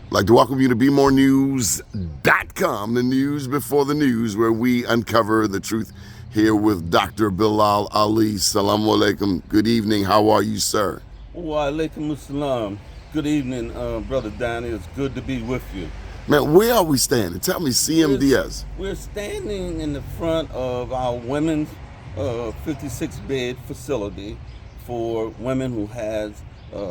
I'd like to welcome you to BeMoreNews.com, the news before the news, where we uncover the truth here with Dr. Bilal Ali. Salaam alaikum. Good evening. How are you, sir? Wa alaikum assalam. Good evening, Brother Danny. It's good to be with you. Man, where are we standing? Tell me, CMDS. We're standing in the front of our women's 56-bed facility for women who has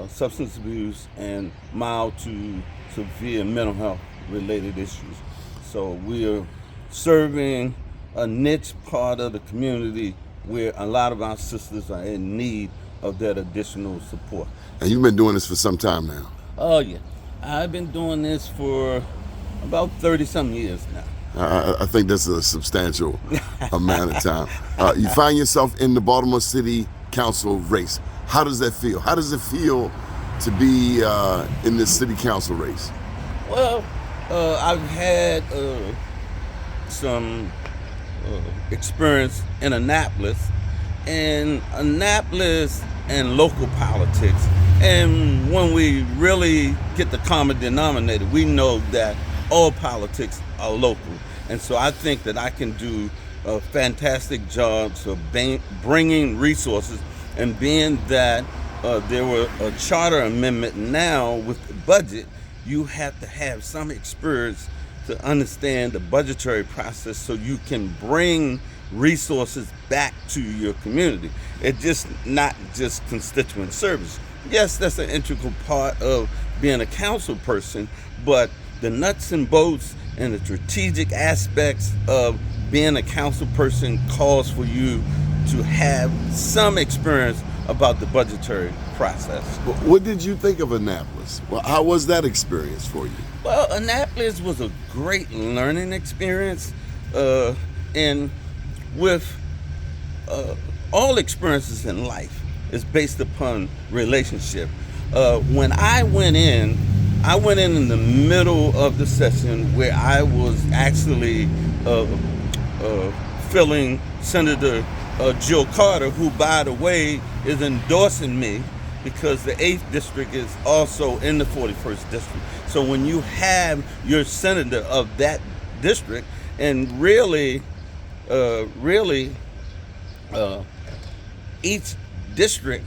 substance abuse and mild to severe mental health related issues. So we're serving a niche part of the community where a lot of our sisters are in need of that additional support. And you've been doing this for some time now. Oh yeah, I've been doing this for about 30-some years now. I think that's a substantial amount of time. You find yourself in the Baltimore City Council race. How does that feel? How does it feel to be in this city council race? Well, I've had some experience in Annapolis and local politics. And when we really get the common denominator, we know that all politics are local. And so I think that I can do a fantastic job of bringing resources, and being that there were a charter amendment now with the budget, you have to have some experience to understand the budgetary process so you can bring resources back to your community. It's just not just constituent service. Yes, that's an integral part of being a council person, but the nuts and bolts and the strategic aspects of being a council person calls for you to have some experience about the budgetary process. What did you think of Annapolis? Well, how was that experience for you? Well, Annapolis was a great learning experience, and with all experiences in life is based upon relationship. When I went in the middle of the session where I was actually filling Senator Jill Carter, who, by the way, is endorsing me because the 8th district is also in the 41st district. So when you have your senator of that district, and really, each district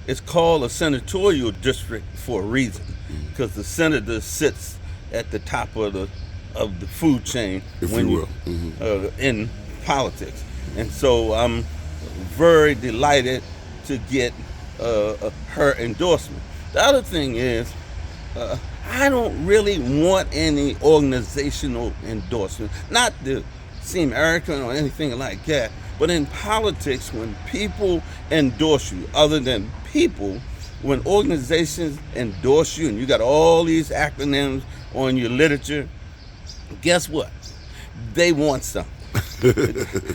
is called a senatorial district for a reason, because the senator sits at the top of the food chain, if when you will, in politics. And so I'm very delighted to get her endorsement. The other thing is, I don't really want any organizational endorsement, not to seem arrogant or anything like that, but in politics, when people endorse you, other than people, when organizations endorse you and you got all these acronyms on your literature, guess what? They want something.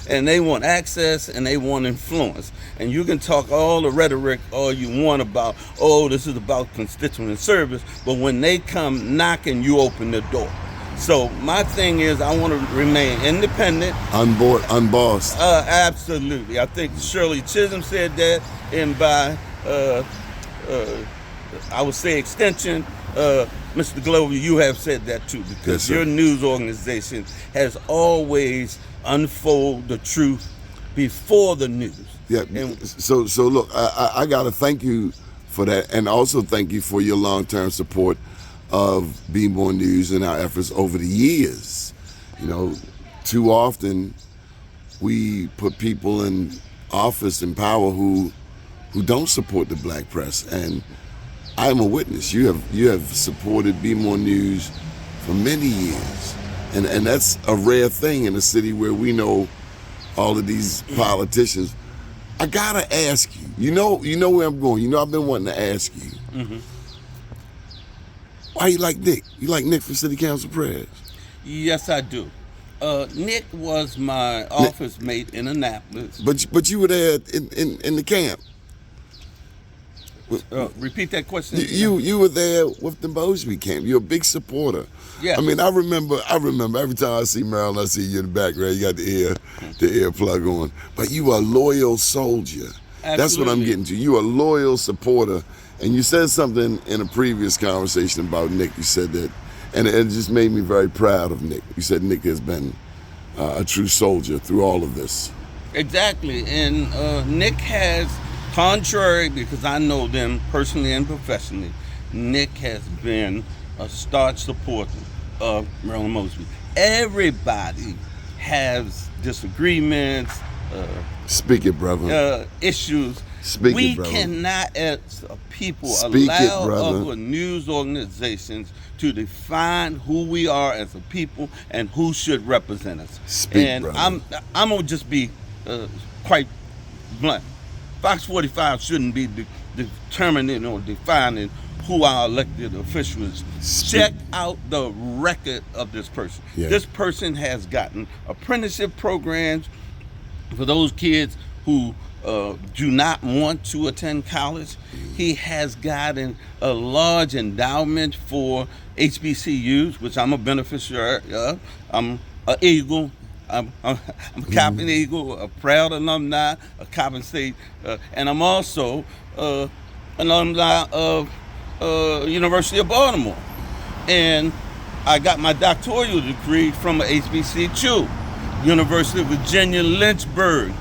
And they want access and they want influence. And you can talk all the rhetoric all you want about, oh, this is about constituent service, but when they come knocking, you open the door. So my thing is, I want to remain independent. Unbossed. Absolutely. I think Shirley Chisholm said that, and by, I would say extension, Mr. Glover, you have said that too, because yes, your news organization has always unfolded the truth before the news. Yeah. So look, I got to thank you for that, and also thank you for your long-term support of Be More News and our efforts over the years. You know, too often we put people in office and power who don't support the black press, and I'm a witness. You have supported Be More News for many years, and that's a rare thing in a city where we know all of these politicians. I gotta ask you. You know where I'm going. You know I've been wanting to ask you. Mm-hmm. Why you like Nick? You like Nick from City Council Press? Yes, I do. Nick was my office mate in Annapolis. But you were there in the camp. Repeat that question. You were there with the Mosby camp. You're a big supporter. Yeah. I mean, I remember every time I see Marilyn, I see you in the background. You got the earplug on. But you are a loyal soldier. Absolutely. That's what I'm getting to. You are a loyal supporter. And you said something in a previous conversation about Nick. You said that And it just made me very proud of Nick. You said Nick has been a true soldier through all of this. Exactly. And Nick has, contrary, because I know them personally and professionally, Nick has been a staunch supporter of Marilyn Mosby. Everybody has disagreements, Speak it, brother. issues. Speak We it, brother. cannot, as a people, Speak it, allow brother. other news organizations to define who we are as a people and who should represent us. Speak, and brother. I'm gonna just be quite blunt. Fox 45 shouldn't be determining or defining who our elected official is. Speak. Check out the record of this person. Yeah. This person has gotten apprenticeship programs for those kids who do not want to attend college. He has gotten a large endowment for HBCUs, which I'm a beneficiary of. I'm an Eagle. I'm a Coppin Eagle, a proud alumni of Coppin State, and I'm also an alumni of University of Baltimore. And I got my doctoral degree from a HBCU, University of Virginia, Lynchburg.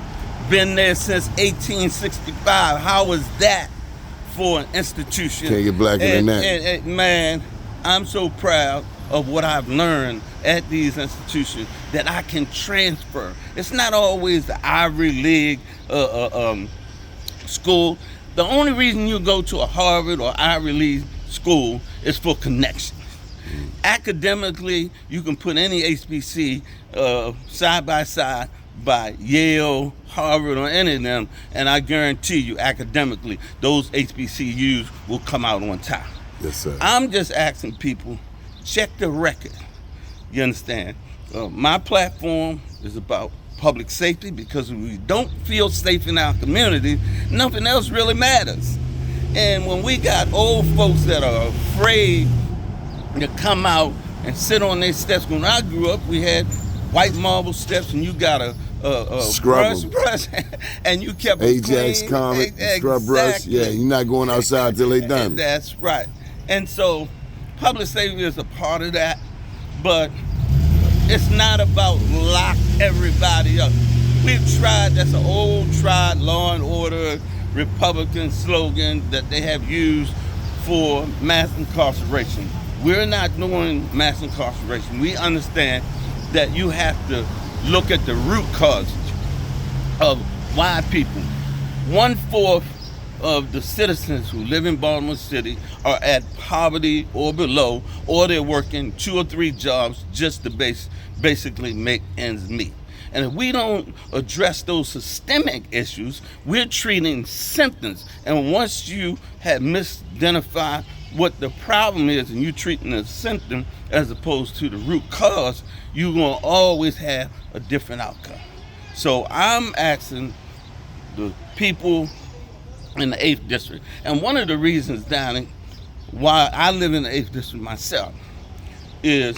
Been there since 1865. How was that for an institution? Can't get blacker than that. And man, I'm so proud of what I've learned at these institutions that I can transfer. It's not always the Ivy League school. The only reason you go to a Harvard or Ivy League school is for connections. Academically, you can put any HBC side by side by Yale, Harvard, or any of them, and I guarantee you, academically, those HBCUs will come out on top. Yes, sir. I'm just asking people, check the record. You understand? My platform is about public safety, because if we don't feel safe in our community, nothing else really matters. And when we got old folks that are afraid to come out and sit on their steps, when I grew up, we had white marble steps, and you got a Scrub brush, and you kept it Ajax clean. Comet, scrub brush. Yeah, you're not going outside till they done. That's right. And so public safety is a part of that, but it's not about lock everybody up. We've tried, that's an old tried law and order Republican slogan that they have used for mass incarceration. We're not doing mass incarceration. We understand that you have to look at the root causes of why people. 1/4 of the citizens who live in Baltimore City are at poverty or below, or they're working 2 or 3 jobs just to basically make ends meet. And if we don't address those systemic issues, we're treating symptoms. And once you have misidentified what the problem is and you're treating the symptom as opposed to the root cause, you're going to always have a different outcome. So I'm asking the people in the 8th district, and one of the reasons, Donnie, why I live in the 8th district myself, is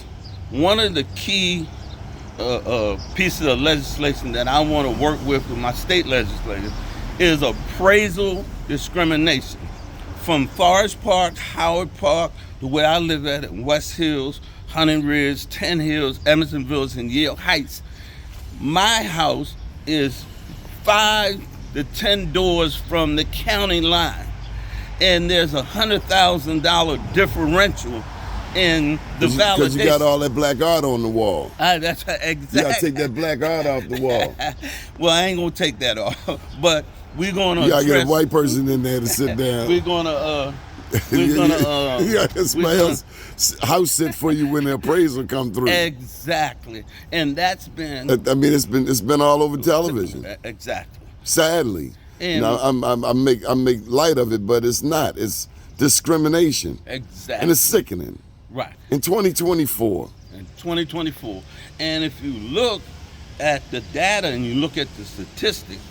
one of the key pieces of legislation that I want to work with my state legislators is appraisal discrimination. From Forest Park, Howard Park, to where I live at in West Hills, Hunting Ridge, 10 Hills, Emerson Village, and Yale Heights, my house is 5 to 10 doors from the county line. And there's $100,000 differential in the validation. Because you got all that black art on the wall. That's exactly. You got to take that black art off the wall. Well, I ain't going to take that off. But we're going to You got to get a white person in there to sit down. We're going to... you got somebody else house sit for you when the appraisal come through. Exactly. And that's been... I mean, it's been all over television. Exactly. Sadly. And now, I make light of it, but it's not. It's discrimination. Exactly. And it's sickening. Right. In 2024. In 2024. And if you look at the data and you look at the statistics,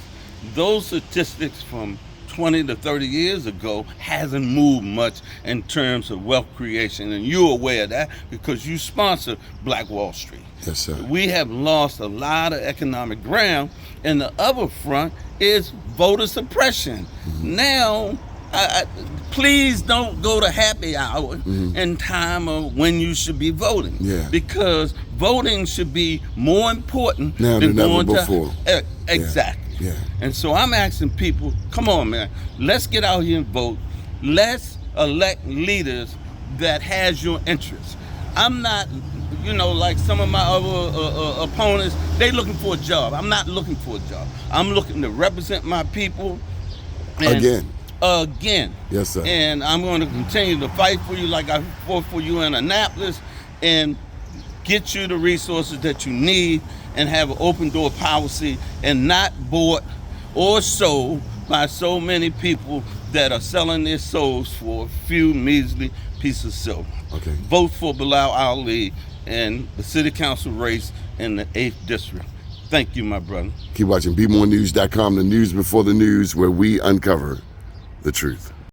those statistics from 20 to 30 years ago hasn't moved much in terms of wealth creation. And you're aware of that because you sponsor Black Wall Street. Yes, sir. We have lost a lot of economic ground. And the other front is voter suppression. Mm-hmm. Now, please don't go to happy hour in time of when you should be voting. Yeah. Because voting should be more important Now than than ever going before. to exactly. Yeah. And so I'm asking people, come on, man, let's get out here and vote. Let's elect leaders that has your interests. I'm not, like some of my other opponents, they looking for a job. I'm not looking for a job. I'm looking to represent my people. Again. Yes, sir. And I'm going to continue to fight for you like I fought for you in Annapolis and get you the resources that you need and have an open door policy and not bought or sold by so many people that are selling their souls for a few measly pieces of silver. Okay. Vote for Bilal Ali and the city council race in the 8th district. Thank you, my brother. Keep watching BeMoreNews.com, the news before the news, where we uncover the truth.